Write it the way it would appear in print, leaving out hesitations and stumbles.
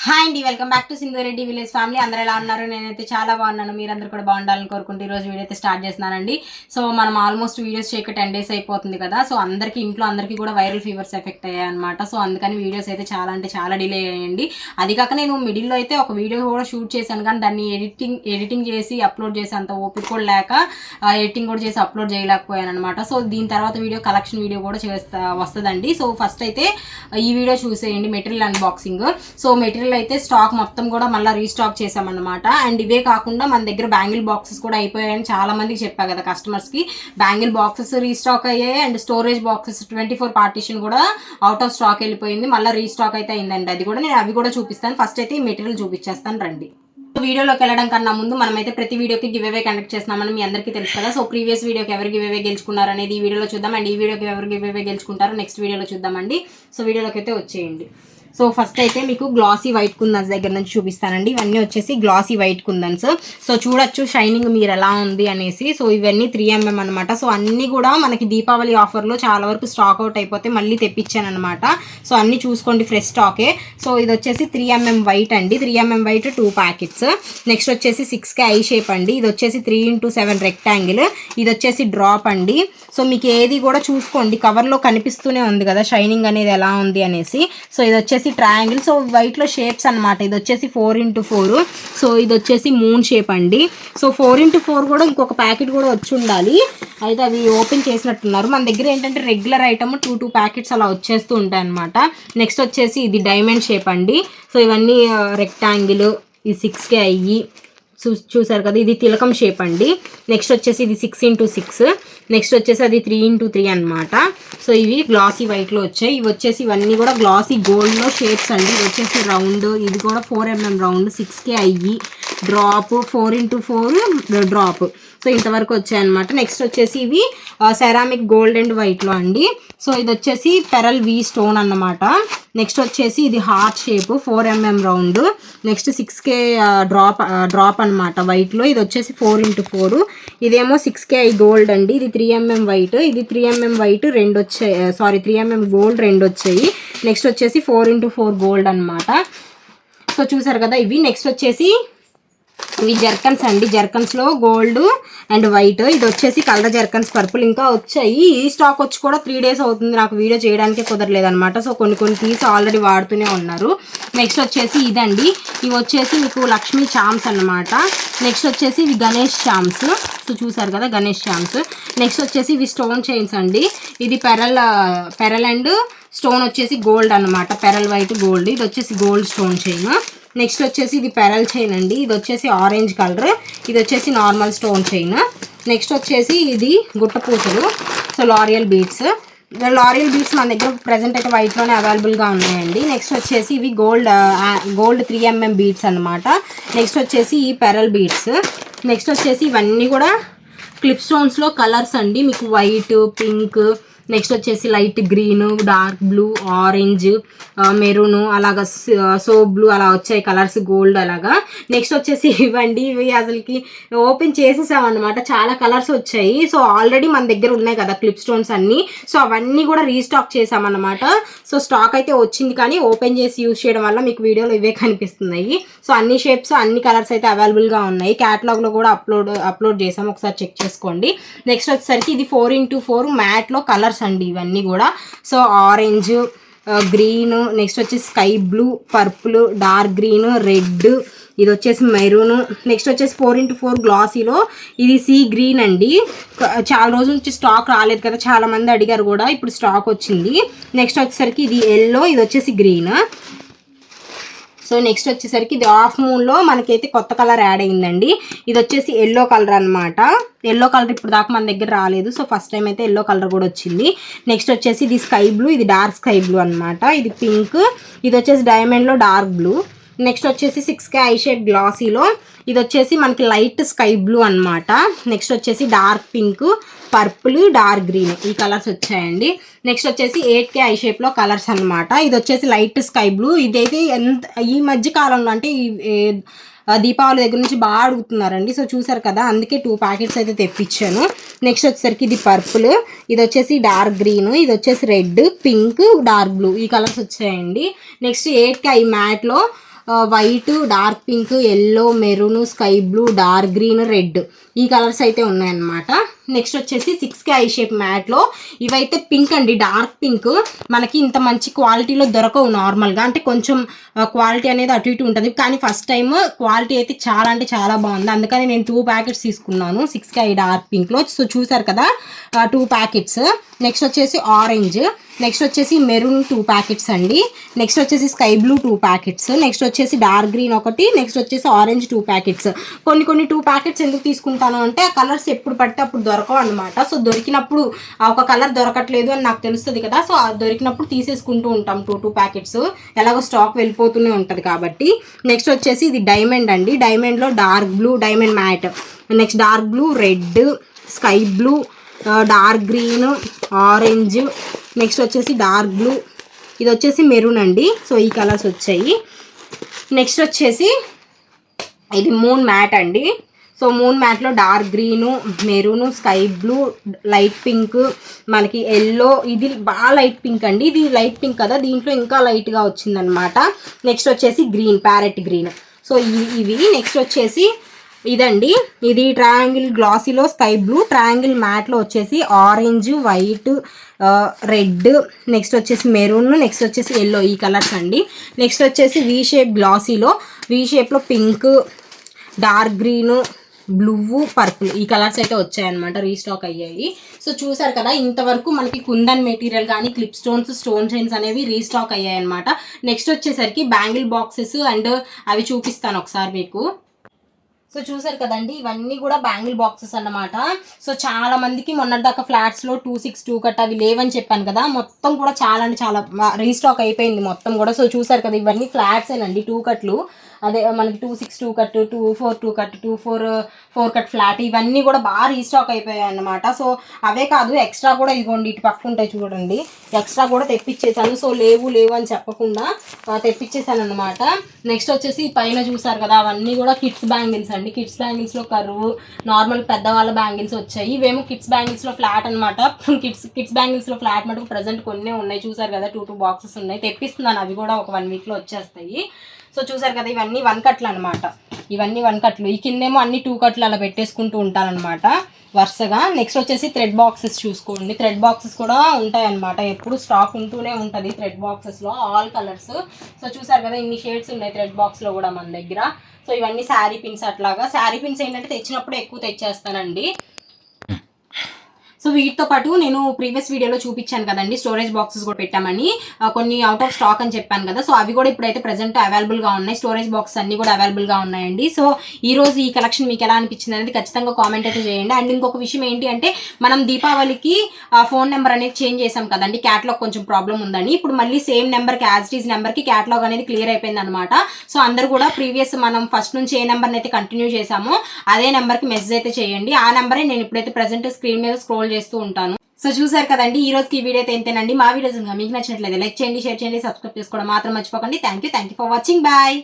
Hi అండి, welcome back to Sindhu Reddy village family. అందరూ ఎలా ఉన్నారు? నేనైతే చాలా బాగున్నాను. మీరందరూ కూడా బాగుండాలని కోరుకుంటూ ఈరోజు వీడియో అయితే స్టార్ట్ చేస్తున్నానండి. సో మనం ఆల్మోస్ట్ వీడియోస్ చేయక 10 days అయిపోతుంది కదా. సో ఇంట్లో అందరికీ కూడా వైరల్ ఫీవర్స్ ఎఫెక్ట్ అయ్యాయి అనమాట. సో అందుకని వీడియోస్ అయితే చాలా అంటే చాలా డిలే అయ్యాయండి. అది కాక నేను మిడిల్లో అయితే ఒక వీడియో కూడా షూట్ చేశాను, కానీ దాన్ని ఎడిటింగ్ చేసి అప్లోడ్ చేసి అంత ఓపిక కూడా లేక ఎడిటింగ్ కూడా చేసి అప్లోడ్ చేయలేకపోయాను అనమాట. సో దీని తర్వాత వీడియో కలెక్షన్ వీడియో కూడా వస్తుందండి. సో ఫస్ట్ అయితే ఈ వీడియో చూసేయండి, మెటీరియల్ అన్బాక్సింగ్. సో మెటీరియల్ అయితే స్టాక్ మొత్తం కూడా మళ్ళీ రీస్టాక్ చేసామన్నమాట. అండ్ ఇవే కాకుండా మన దగ్గర బ్యాంగిల్ బాక్సెస్ కూడా అయిపోయాయని చాలా మందికి చెప్పా కదా కస్టమర్స్కి. బ్యాంగిల్ బాక్సెస్ రీస్టాక్ అయ్యాయి అండ్ స్టోరేజ్ బాక్సెస్ 24 పార్టీషన్ కూడా అవుట్ ఆఫ్ స్టాక్ వెళ్ళిపోయింది. మళ్ళీ రీస్టాక్ అయితే అయిందండి. అవి కూడా చూపిస్తాను. ఫస్ట్ అయితే ఈ మెటీరియల్ చూపించేస్తాను రండి. వీడియోలోకి వెళ్ళడం కన్నా ముందు మనమైతే ప్రతి వీడియోకి గివ్ అవే కండక్ట్ చేస్తున్నామని మీ అందరికీ తెలుసు కదా. సో ప్రీవియస్ వీడియోకి ఎవరు గివ్ అవే గెలుచుకున్నారు అనేది ఈ వీడియోలో చూద్దాం. అండ్ ఈ వీడియోకి ఎవరు గివ్ అవే గెలుచుకుంటారో నెక్స్ట్ వీడియోలో చూద్దామండి. సో వీడియోలోకి అయితే వచ్చేయండి. సో ఫస్ట్ అయితే మీకు గ్లాసీ వైట్ కుందన్స్ దగ్గర నుంచి చూపిస్తానండి. ఇవన్నీ వచ్చేసి గ్లాసీ వైట్ కుందన్స్. సో చూడొచ్చు షైనింగ్ మీరు ఎలా ఉంది అనేసి. సో ఇవన్నీ 3mm అనమాట. సో అన్నీ కూడా మనకి దీపావళి ఆఫర్లో చాలా వరకు స్టాక్ అవుట్ అయిపోతే మళ్ళీ తెప్పించాను అనమాట. సో అన్నీ చూసుకోండి, ఫ్రెష్ స్టాకే. సో ఇది వచ్చేసి 3mm వైట్ అండి. 3mm white 2 packets. నెక్స్ట్ వచ్చేసి 6K ఐ షేప్ అండి. ఇది వచ్చేసి 3x7 రెక్టాంగిల్. ఇది వచ్చేసి డ్రాప్ అండి. సో మీకు ఏది కూడా చూసుకోండి, కవర్లో కనిపిస్తూనే ఉంది కదా షైనింగ్ అనేది ఎలా ఉంది అనేసి. సో ఇది వచ్చేసి ట్రయాంగిల్. సో వైట్లో షేప్స్ అనమాట. ఇది వచ్చేసి 4x4. సో ఇది వచ్చేసి మూన్ షేప్ అండి. సో 4x4 కూడా ఇంకొక ప్యాకెట్ కూడా వచ్చి ఉండాలి, అయితే అవి ఓపెన్ చేసినట్టున్నారు. మన దగ్గర ఏంటంటే రెగ్యులర్ ఐటమ్ 2 ప్యాకెట్స్ అలా వచ్చేస్తూ ఉంటాయి అనమాట. నెక్స్ట్ వచ్చేసి ఇది డైమండ్ షేప్ అండి. సో ఇవన్నీ రెక్టాంగిల్. ఇది 6K అయ్యి చూసారు కదా. ఇది తిలకం షేప్ అండి. నెక్స్ట్ వచ్చేసి ఇది 6x6. నెక్స్ట్ వచ్చేసి అది 3x3 అనమాట. సో ఇవి గ్లాసీ వైట్లో వచ్చాయి. ఇవి వచ్చేసి ఇవన్నీ కూడా గ్లాసీ గోల్డ్లో షేప్స్ అండి. ఇది వచ్చేసి రౌండ్, ఇది కూడా 4mm రౌండ్, 6K అయ్యి డ్రాప్, 4x4 డ్రాప్. సో ఇంతవరకు వచ్చాయన్నమాట. నెక్స్ట్ వచ్చేసి ఇవి సెరామిక్ గోల్డ్ అండ్ వైట్లో అండి. సో ఇది వచ్చేసి పెరల్ వి స్టోన్ అన్నమాట. నెక్స్ట్ వచ్చేసి ఇది heart shape 4mm round. Next 6K drop అనమాట వైట్లో. ఇది వచ్చేసి 4x4. ఇదేమో 6K గోల్డ్ అండి. ఇది 3mm వైట్. ఇది 3mm వైట్ 2 వచ్చాయి, 3mm గోల్డ్ 2 వచ్చాయి. నెక్స్ట్ వచ్చేసి 4x4 గోల్డ్ అనమాట. సో చూసారు కదా ఇవి. నెక్స్ట్ వచ్చేసి ఇవి జర్కన్స్ అండి. జర్కన్స్లో గోల్డ్ అండ్ వైట్. ఇది వచ్చేసి కలర్ జర్కన్స్ పర్పుల్ ఇంకా వచ్చాయి. ఈ స్టాక్ వచ్చి కూడా 3 days అవుతుంది, నాకు వీడియో చేయడానికే కుదరలేదనమాట. సో కొన్ని తీసి ఆల్రెడీ వాడుతూనే ఉన్నారు. నెక్స్ట్ వచ్చేసి ఇదండి. ఇవి వచ్చేసి మీకు లక్ష్మీ చామ్స్ అన్నమాట. నెక్స్ట్ వచ్చేసి ఇవి గణేష్ చామ్స్. సో చూసారు కదా గణేష్ చామ్స్. నెక్స్ట్ వచ్చేసి ఇవి స్టోన్ చైన్స్ అండి. ఇది పెరల్ అండ్ స్టోన్ వచ్చేసి గోల్డ్ అనమాట. Pearl white gold. ఇది వచ్చేసి గోల్డ్ స్టోన్ చైన్. నెక్స్ట్ వచ్చేసి ఇది పెరల్ చైన్ అండి. ఇది వచ్చేసి ఆరెంజ్ కలర్. ఇది వచ్చేసి నార్మల్ స్టోన్ చైన్. నెక్స్ట్ వచ్చేసి ఇది గుట్టపూసలు. సో లారియల్ బీడ్స్ మన దగ్గర ప్రజెంట్ అయితే వైట్లోనే అవైలబుల్గా ఉన్నాయండి. నెక్స్ట్ వచ్చేసి ఇవి గోల్డ్ 3mm బీడ్స్ అనమాట. నెక్స్ట్ వచ్చేసి ఈ పెరల్ బీడ్స్. నెక్స్ట్ వచ్చేసి ఇవన్నీ కూడా క్లిప్ స్టోన్స్లో కలర్స్ అండి. మీకు వైట్, పింక్, నెక్స్ట్ వచ్చేసి light green, dark blue, orange, maroon, అలాగా సో బ్లూ అలా వచ్చాయి కలర్స్, గోల్డ్ అలాగా. నెక్స్ట్ వచ్చేసి ఇవ్వండి. ఇవి అసలుకి ఓపెన్ చేసేసామన్నమాట. చాలా కలర్స్ వచ్చాయి. సో ఆల్రెడీ మన దగ్గర ఉన్నాయి కదా క్లిప్ స్టోన్స్ అన్నీ. సో అవన్నీ కూడా రీస్టాక్ చేసామన్నమాట. సో స్టాక్ అయితే వచ్చింది, కానీ ఓపెన్ చేసి యూజ్ చేయడం వల్ల మీకు వీడియోలో ఇవే కనిపిస్తున్నాయి. సో అన్ని షేప్స్, అన్ని కలర్స్ అయితే అవైలబుల్గా ఉన్నాయి. క్యాటలాగ్లో కూడా అప్లోడ్ చేసాం, ఒకసారి చెక్ చేసుకోండి. నెక్స్ట్ వచ్చేసరికి ఇది 4x4 మ్యాట్లో కలర్స్ అండి ఇవన్నీ కూడా. సో ఆరెంజ్, గ్రీన్, నెక్స్ట్ వచ్చేసి sky blue, purple, dark green, red, ఇది వచ్చేసి మెరూన్. నెక్స్ట్ వచ్చేసి 4x4 గ్లాసీలో ఇది సీ గ్రీన్ అండి. చాలా రోజుల నుంచి స్టాక్ రాలేదు కదా, చాలా మంది అడిగారు కూడా, ఇప్పుడు స్టాక్ వచ్చింది. నెక్స్ట్ వచ్చేసరికి ఇది ఎల్లో, ఇది వచ్చేసి గ్రీన్. సో నెక్స్ట్ వచ్చేసరికి ఇది ఆఫ్ మూన్లో మనకైతే కొత్త కలర్ యాడ్ అయిందండి. ఇది వచ్చేసి ఎల్లో కలర్ అనమాట. ఎల్లో కలర్ ఇప్పుడు దాకా మన దగ్గర రాలేదు. సో ఫస్ట్ టైం అయితే ఎల్లో కలర్ కూడా వచ్చింది. నెక్స్ట్ వచ్చేసి ఇది స్కై బ్లూ, ఇది డార్క్ స్కై బ్లూ అనమాట. ఇది పింక్, ఇది వచ్చేసి డైమండ్లో డార్క్ బ్లూ. నెక్స్ట్ వచ్చేసి 6K ఐ షేడ్ గ్లాసీలో ఇది వచ్చేసి మనకి లైట్ స్కై బ్లూ అనమాట. నెక్స్ట్ వచ్చేసి dark pink, purple, dark green, ఈ కలర్స్ వచ్చాయండి. నెక్స్ట్ వచ్చేసి 8K ఐ షేప్లో కలర్స్ అనమాట. ఇది వచ్చేసి లైట్ స్కై బ్లూ. ఇదైతే ఈ మధ్య కాలంలో అంటే దీపావళి దగ్గర నుంచి బాగా అడుగుతున్నారండి. సో చూసారు కదా, అందుకే 2 ప్యాకెట్స్ అయితే తెప్పించాను. నెక్స్ట్ వచ్చేసరికి ఇది పర్పుల్, ఇది వచ్చేసి డార్క్ గ్రీన్, ఇది వచ్చేసి రెడ్, పింక్, డార్క్ బ్లూ, ఈ కలర్స్ వచ్చాయండి. నెక్స్ట్ 8K మ్యాట్లో white, dark pink, yellow, maroon, sky blue, dark green, red ఈ కలర్స్ అయితే ఉన్నాయన్నమాట. నెక్స్ట్ వచ్చేసి 6K ఐ షేప్ మ్యాట్లో ఇవైతే పింక్ అండి, డార్క్ పింక్. మనకి ఇంత మంచి క్వాలిటీలో దొరకవు నార్మల్గా, అంటే కొంచెం క్వాలిటీ అనేది అటు ఇటు ఉంటుంది. కానీ ఫస్ట్ టైం క్వాలిటీ అయితే చాలా అంటే చాలా బాగుంది. అందుకని నేను 2 ప్యాకెట్స్ తీసుకున్నాను 6K ఐ డార్క్ పింక్లో. సో చూసారు కదా 2 ప్యాకెట్స్. నెక్స్ట్ వచ్చేసి ఆరెంజ్, నెక్స్ట్ వచ్చేసి మెరూన్ 2 ప్యాకెట్స్ అండి. నెక్స్ట్ వచ్చేసి స్కై బ్లూ 2 ప్యాకెట్స్. నెక్స్ట్ వచ్చేసి డార్క్ గ్రీన్ ఒకటి. నెక్స్ట్ వచ్చేసి ఆరెంజ్ 2 ప్యాకెట్స్. కొన్ని 2 ప్యాకెట్స్ ఎందుకు తీసుకుంటాను అంటే ఆ కలర్స్ ఎప్పుడు పడితే అప్పుడు దొరకవు అనమాట. సో దొరికినప్పుడు ఒక కలర్ దొరకట్లేదు అని నాకు తెలుస్తుంది కదా, సో దొరికినప్పుడు తీసేసుకుంటూ ఉంటాం 2 ప్యాకెట్స్. ఎలాగో స్టాక్ వెళ్ళిపోతూనే ఉంటుంది కాబట్టి. నెక్స్ట్ వచ్చేసి ఇది డైమండ్ అండి. డైమండ్లో dark blue, diamond matte, next dark blue, red, sky blue, dark green, orange, next వచ్చేసి డార్క్ బ్లూ, ఇది వచ్చేసి మెరూన్ అండి. సో ఈ కలర్స్ వచ్చాయి. నెక్స్ట్ వచ్చేసి ఇది మూన్ మ్యాట్ అండి. సో మూన్ మ్యాట్లో dark green, maroon, sky blue, light pink, మనకి ఎల్లో, ఇది బాగా లైట్ పింక్ అండి. ఇది లైట్ పింక్ కదా, దీంట్లో ఇంకా లైట్గా వచ్చిందనమాట. నెక్స్ట్ వచ్చేసి గ్రీన్, ప్యారెట్ గ్రీన్. సో ఇవి. నెక్స్ట్ వచ్చేసి ఇదండి, ఇది ట్రయాంగిల్ గ్లాసీలో స్కై బ్లూ, ట్రయాంగిల్ మ్యాట్లో వచ్చేసి ఆరెంజ్, వైట్, రెడ్, నెక్స్ట్ వచ్చేసి మెరూన్, నెక్స్ట్ వచ్చేసి ఎల్లో ఈ కలర్స్ అండి. నెక్స్ట్ వచ్చేసి వీ షేప్ గ్లాసీలో, వీ షేప్లో pink, dark green, blue, purple ఈ కలర్స్ అయితే వచ్చాయన్నమాట, రీస్టాక్ అయ్యాయి. సో చూసారు కదా, ఇంతవరకు మనకి కుందన్ మెటీరియల్ కానీ క్లిప్ స్టోన్స్, స్టోన్ చైన్స్ అనేవి రీస్టాక్ అయ్యాయి అనమాట. నెక్స్ట్ వచ్చేసరికి బ్యాంగిల్ బాక్సెస్ అండ్ అవి చూపిస్తాను ఒకసారి మీకు. సో చూసారు కదండి, ఇవన్నీ కూడా బ్యాంగిల్ బాక్సెస్ అన్నమాట. సో చాలా మందికి మొన్నటిదాకా ఫ్లాట్స్లో 262 కట్ అవి లేవని చెప్పాను కదా, మొత్తం కూడా చాలా అంటే చాలా రీస్టాక్ అయిపోయింది మొత్తం కూడా. సో చూసారు కదా, ఇవన్నీ ఫ్లాట్సేనండి, 2 కట్లు. అదే మనకి 262 కట్, 242 కట్, 244 కట్ ఫ్లాట్ ఇవన్నీ కూడా బాగా రీస్టాక్ అయిపోయాయి అన్నమాట. సో అవే కాదు, ఎక్స్ట్రా కూడా ఇదిగోండి ఇటు పక్క ఉంటాయి చూడండి, ఎక్స్ట్రా కూడా తెప్పించేసాను. సో లేవు అని చెప్పకుండా తెప్పించేసాను అనమాట. నెక్స్ట్ వచ్చేసి పైన చూసారు కదా, అవన్నీ కూడా కిడ్స్ బ్యాంగిల్స్ అండి. కిడ్స్ బ్యాంగిల్స్లో కరువు, నార్మల్ పెద్దవాళ్ళ బ్యాంగిల్స్ వచ్చాయి. ఇవేమో కిడ్స్ బ్యాంగిల్స్లో ఫ్లాట్ అనమాట. కిడ్స్ బ్యాంగిల్స్లో ఫ్లాట్ మటుకు ప్రజెంట్ కొన్నే ఉన్నాయి. చూసారు కదా, 2 బాక్సెస్ ఉన్నాయి, తెప్పిస్తున్నాను. అవి కూడా ఒక 1 వీక్లో వచ్చేస్తాయి. సో చూసారు కదా, ఇవన్నీ 1 కట్లు అనమాట. ఇవన్నీ 1 కట్లు. ఈ కిందేమో అన్ని 2 కట్లు అలా పెట్టేసుకుంటూ ఉంటానన్నమాట వరుసగా. నెక్స్ట్ వచ్చేసి థ్రెడ్ బాక్సెస్ చూసుకోండి. థ్రెడ్ బాక్సెస్ కూడా ఉంటాయన్నమాట, ఎప్పుడు స్టాక్ ఉంటూనే ఉంటుంది థ్రెడ్ బాక్సెస్లో, ఆల్ కలర్స్. సో చూసారు కదా, ఇన్ని షేడ్స్ ఉన్నాయి థ్రెడ్ బాక్స్లో కూడా మన దగ్గర. సో ఇవన్నీ శారీ పిన్స్ అట్లాగా. శారీ పిన్స్ ఏంటంటే తెచ్చినప్పుడు ఎక్కువ తెచ్చేస్తానండి. సో వీటితో పాటు నేను ప్రీవియస్ వీడియోలో చూపించాను కదండి, స్టోరేజ్ బాక్సెస్ కూడా పెట్టామని, కొన్ని అవుట్ ఆఫ్ స్టాక్ అని చెప్పాను కదా. సో అవి కూడా ఇప్పుడైతే ప్రెజెంట్ అవైలబుల్గా ఉన్నాయి. స్టోరేజ్ బాక్స్ అన్ని కూడా అవైలబుల్గా ఉన్నాయండి. సో ఈ రోజు ఈ కలెక్షన్ మీకు ఎలా అనిపించింది అనేది ఖచ్చితంగా కామెంట్ అయితే చేయండి. అండ్ ఇంకొక విషయం ఏంటి అంటే, మనం దీపావళికి ఫోన్ నెంబర్ అనేది చేంజ్ చేసాం కదండి, క్యాటలాగ్ కొంచెం ప్రాబ్లం ఉందని. ఇప్పుడు మళ్ళీ సేమ్ నెంబర్కి, యాజ్ ఇట్ ఈజ్ నెంబర్కి క్యాటలాగ్ అనేది క్లియర్ అయిపోయింది అనమాట. సో అందరు కూడా ప్రీవియస్ మనం ఫస్ట్ నుంచి ఏ నెంబర్ని అయితే కంటిన్యూ చేసామో అదే నెంబర్కి మెసేజ్ అయితే చేయండి. ఆ నెంబరే నేను ఇప్పుడైతే ప్రెజెంట్ స్క్రీన్ మీద స్క్రోల్ చేస్తూ ఉంటాను. సో చూసారు కదండి, ఈ రోజుకి ఈ వీడియో అయితే ఎంతేనండి. మా వీడియోస్ మీకు నచ్చినట్లయితే లైక్ చేయండి, షేర్ చేయండి, సబ్స్క్రైబ్ చేసుకోవడం మాత్రం మర్చిపోకండి. Thank you for watching. Bye.